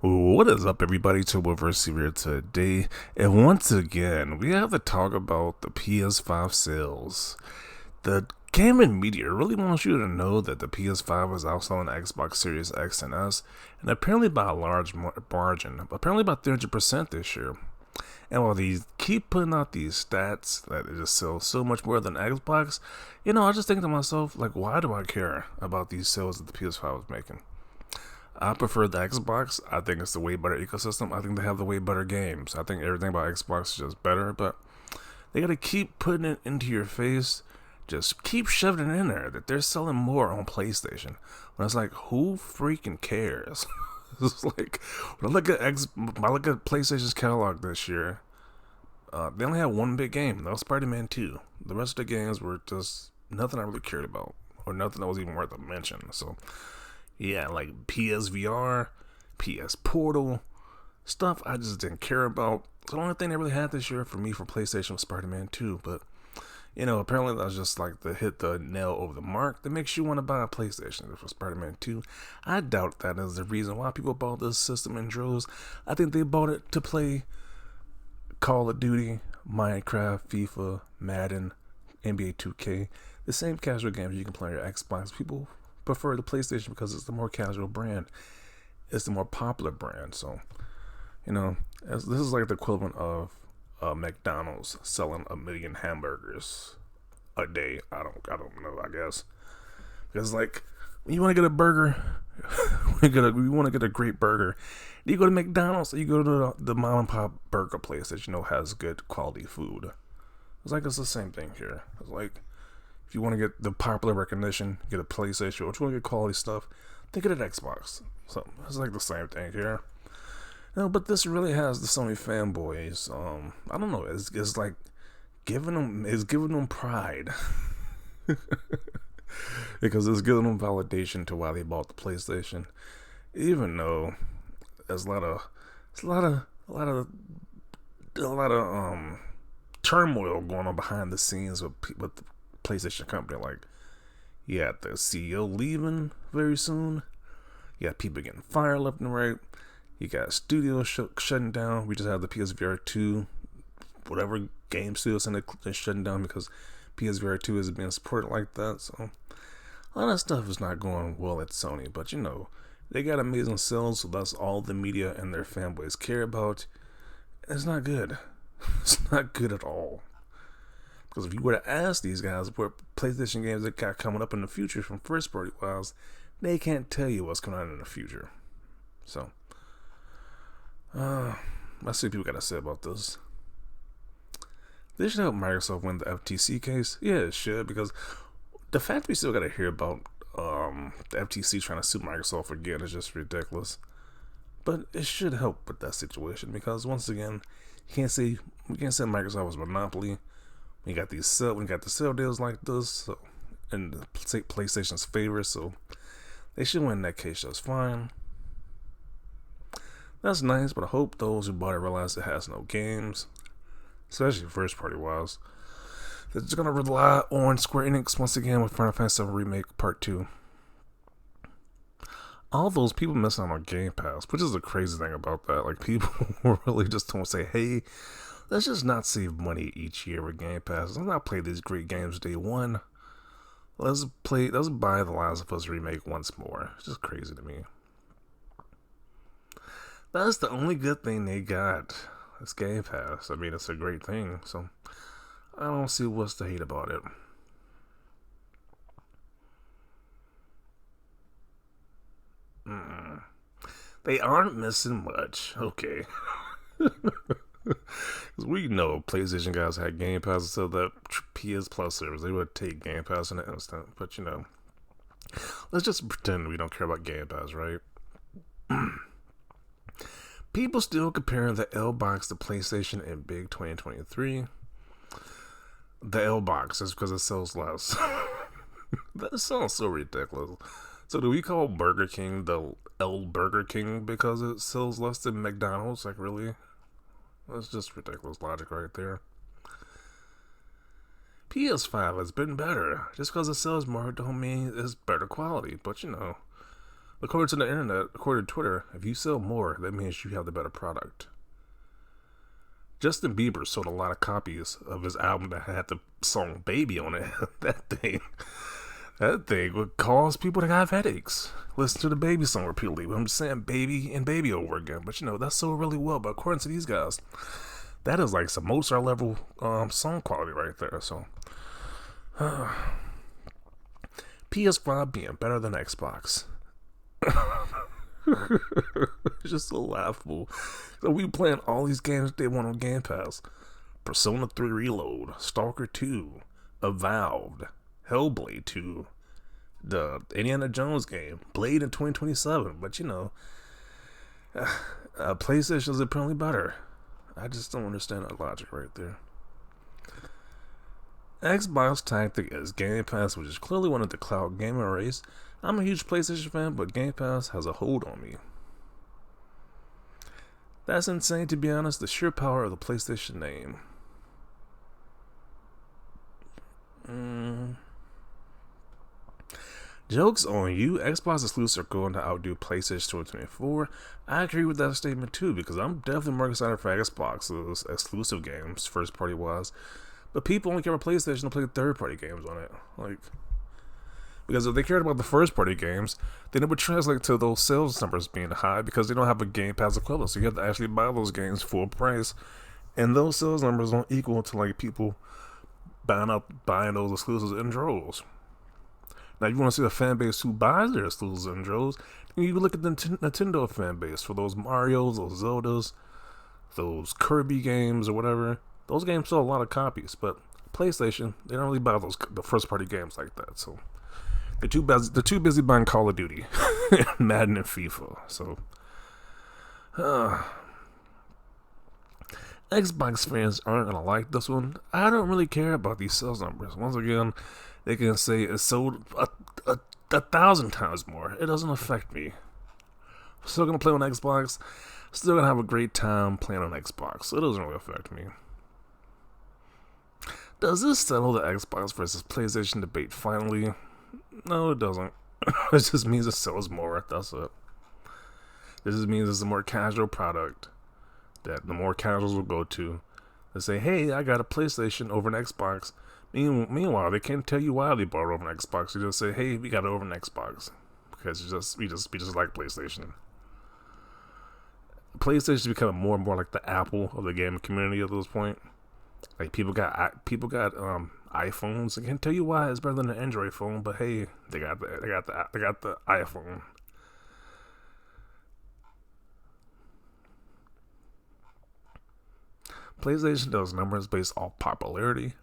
What is up, everybody? Turboverse here today, and once again, we have to talk about the PS5 sales. The gaming media really wants you to know that the PS5 is outselling the Xbox Series X and S, and apparently by a large margin, apparently about 300% this year. And while they keep putting out these stats that it just sells so much more than Xbox, I just think to myself, like, why do I care about these sales that the PS5 is making? I prefer the Xbox. I think it's the way better ecosystem. I think they have the way better games. I think everything about Xbox is just better, but they gotta keep putting it into your face. Just keep shoving it in there that they're selling more on PlayStation. When it's like, who freaking cares? It's like when I look at PlayStation's catalog this year. They only had one big game. That was Spider-Man 2. The rest of the games were just nothing I really cared about, or nothing that was even worth a mention. So yeah, like PSVR, PS Portal, stuff I just didn't care about. So the only thing they really had this year for me for PlayStation was Spider-Man 2. But, apparently that was just like the hit the nail over the mark that makes you want to buy a PlayStation for Spider-Man 2. I doubt that is the reason why people bought this system in droves. I think they bought it to play Call of Duty, Minecraft, FIFA, Madden, NBA 2K. The same casual games you can play on your Xbox. People prefer the PlayStation because it's the more casual brand. It's the more popular brand. So, this is like the equivalent of McDonald's selling 1 million hamburgers a day. I don't know. I guess because like when you want to get a burger, you want to get a great burger. You go to McDonald's. Or you go to the mom and pop burger place that has good quality food. It's the same thing here. It's like, if you want to get the popular recognition, get a PlayStation, or if you want to get quality stuff, then get an Xbox. So it's like the same thing here. But this really has the Sony fanboys. I don't know. It's like giving them pride because it's giving them validation to why they bought the PlayStation, even though there's a lot of turmoil going on behind the scenes with the PlayStation company. Like, you got the CEO leaving very soon. You got people getting fired left and right. You got studios shutting down. We just had the PSVR 2, whatever game studios they're shutting down because PSVR 2 isn't being supported like that. So a lot of stuff is not going well at Sony. But they got amazing sales, so that's all the media and their fanboys care about. It's not good. It's not good at all. Because if you were to ask these guys what PlayStation games they got coming up in the future from first party wise, they can't tell you what's coming out in the future. So, let's see what people got to say about this. This should help Microsoft win the FTC case. Yeah, it should, because the fact we still got to hear about the FTC trying to sue Microsoft again is just ridiculous. But it should help with that situation, because once again, we can't say Microsoft was a monopoly. We got the sale deals like this, so, in PlayStation's favor, so they should win that case just fine. That's nice, but I hope those who bought it realize it has no games, especially first party wise. They're just gonna rely on Square Enix once again with Final Fantasy VII Remake Part 2. All those people missing out on Game Pass, which is the crazy thing about that. Like, people really just don't say, hey, let's just not save money each year with Game Pass. Let's not play these great games day one. Let's buy The Last of Us Remake once more. It's just crazy to me. That's the only good thing they got. It's Game Pass. I mean, it's a great thing. So I don't see what's to hate about it. They aren't missing much. Okay. Because we know PlayStation guys had Game Pass instead of that PS Plus service. They would take Game Pass in an instant. But let's just pretend we don't care about Game Pass, right? People still comparing the L box to PlayStation in big 2023. The L box is because it sells less. That sounds so ridiculous. So do we call Burger King the L Burger King because it sells less than McDonald's? Like, really? That's just ridiculous logic right there. PS5 has been better. Just because it sells more don't mean it's better quality. But According to the internet, according to Twitter, if you sell more, that means you have the better product. Justin Bieber sold a lot of copies of his album that had the song "Baby" on it. That thing would cause people to have headaches. Listen to the Baby song repeatedly. I'm just saying "baby" and "baby" over again, but that's sold really well. But according to these guys, that is like some Mozart level song quality right there. So, PS5 being better than Xbox. It's just so laughable. So we playing all these games they want on Game Pass. Persona 3 Reload, Stalker 2, Avowed, Hellblade 2, the Indiana Jones game, Blade in 2027. But PlayStation is apparently better. I just don't understand that logic right there. Xbox tactic is Game Pass, which is clearly one of the cloud gaming race. I'm a huge PlayStation fan, but Game Pass has a hold on me. That's insane, to be honest. The sheer power of the PlayStation name. Joke's on you. Xbox exclusives are going to outdo PlayStation 2024. I agree with that statement too, because I'm definitely more excited for Xbox's exclusive games, first party wise. But people only care about PlayStation to play third party games on it. Because if they cared about the first party games, then it would translate to those sales numbers being high because they don't have a Game Pass equivalent. So you have to actually buy those games full price. And those sales numbers don't equal to people buying those exclusives in droves. Now, if you want to see a fan base who buys their exclusives in droves, then you look at the Nintendo fan base for those Marios, those Zeldas, those Kirby games or whatever. Those games sell a lot of copies, but PlayStation, they don't really buy the first party games like that. So they're too busy buying Call of Duty, Madden, and FIFA. So Xbox fans aren't gonna like this one. I don't really care about these sales numbers. Once again, they can say it's sold a 1,000 times more. It doesn't affect me. I'm still gonna play on Xbox. Still gonna have a great time playing on Xbox. So it doesn't really affect me. Does this settle the Xbox versus PlayStation debate finally? No, it doesn't. It just means it sells more. That's it. This just means it's a more casual product that the more casuals will go to. They say, "Hey, I got a PlayStation over an Xbox." Meanwhile, they can't tell you why they bought it over an Xbox. They just say, "Hey, we got it over an Xbox because we just like PlayStation." PlayStation is becoming more and more like the Apple of the gaming community at this point. Like people got iPhones. I can't tell you why it's better than an Android phone, but hey, they got the iPhone. PlayStation does numbers based off popularity.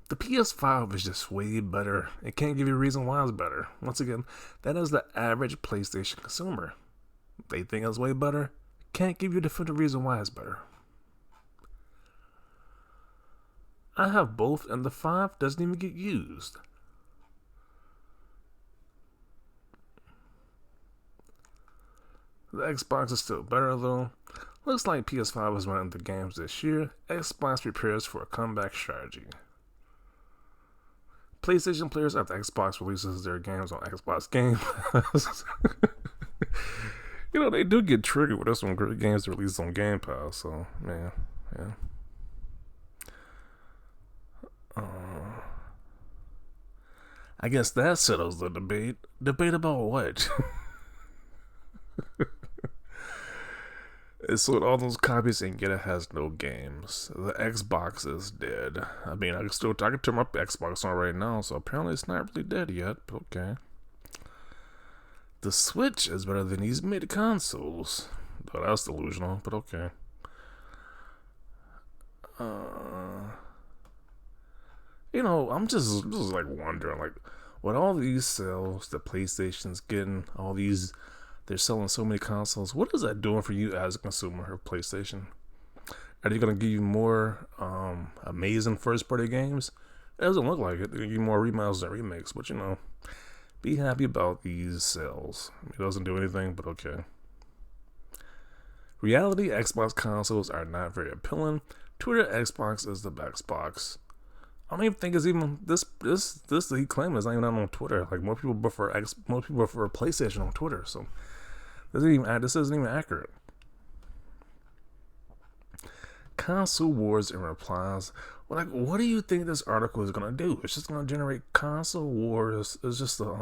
The PS5 is just way better. It can't give you a reason why it's better. Once again, that is the average PlayStation consumer. They think it's way better. Can't give you a definitive reason why it's better. I have both, and the 5 doesn't even get used. The Xbox is still better though. Looks like PS5 is running the games this year. Xbox prepares for a comeback strategy. PlayStation players after Xbox releases their games on Xbox Game Pass. They do get triggered with some great games released on Game Pass. So, man, yeah. I guess that settles the debate. Debate about what? It sold all those copies and yet it has no games. The Xbox is dead. I mean, I can turn my Xbox on right now, so apparently it's not really dead yet, but okay. The Switch is better than these mid consoles. Though that's delusional, but okay. I'm just wondering, with all these sales that PlayStation's getting, they're selling so many consoles. What is that doing for you as a consumer of PlayStation? Are they going to give you more amazing first-party games? It doesn't look like it. They're going to give you more remodels and remakes, but be happy about these sales. It doesn't do anything, but okay. Reality, Xbox consoles are not very appealing. Twitter Xbox is the Xbox. I don't even think it's even this he claimed is not even out on Twitter. Like most people prefer PlayStation on Twitter. So this isn't even accurate. Console wars and replies. Well, like, what do you think this article is gonna do? It's just gonna generate console wars. It's just like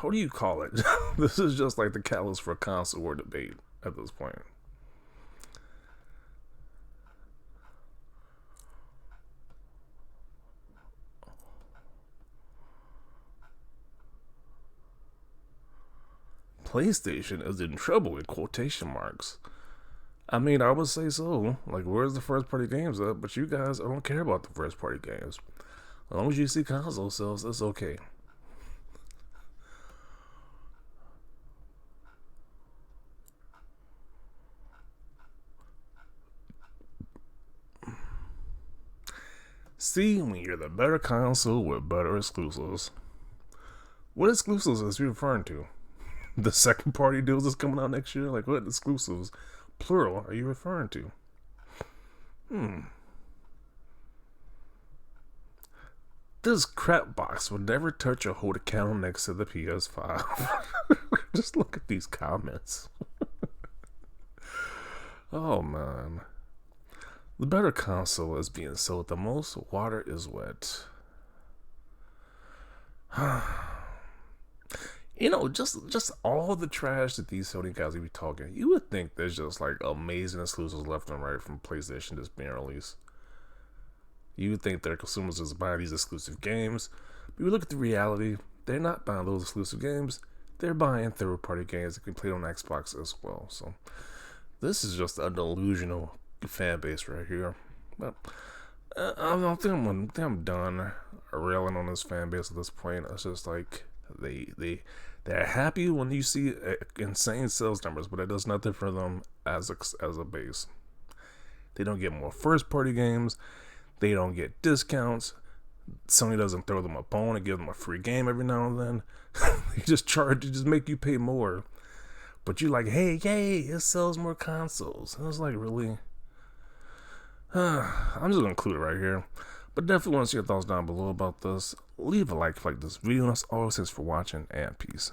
what do you call it? This is just like the catalyst for a console war debate at this point. PlayStation is in trouble in quotation marks. I mean, I would say so. Like, where's the first party games at? But you guys, I don't care about the first party games. As long as you see console sales, that's okay. See, when you're the better console with better exclusives. What exclusives is he referring to? The second party deals that's coming out next year? Like, what exclusives, plural, are you referring to? This crap box would never touch or hold a candle next to the PS5. Just look at these comments. Oh man. The better console is being sold the most. Water is wet. Just all the trash that these Sony guys be talking. You would think there's just like amazing exclusives left and right from PlayStation just being released. You would think their consumers just buy these exclusive games. But you look at the reality, they're not buying those exclusive games. They're buying third-party games that can play on Xbox as well. So this is just a delusional fan base right here. But I think I'm done railing on this fan base at this point. It's just like they're happy when you see insane sales numbers, but it does nothing for them as a base. They don't get more first-party games. They don't get discounts. Sony doesn't throw them a bone and give them a free game every now and then. They just make you pay more. But you're like, hey, yay, it sells more consoles. And it's like, really? I'm just going to include it right here. But definitely want to see your thoughts down below about this. Leave a like if you like this video. And as always, thanks for watching, and peace.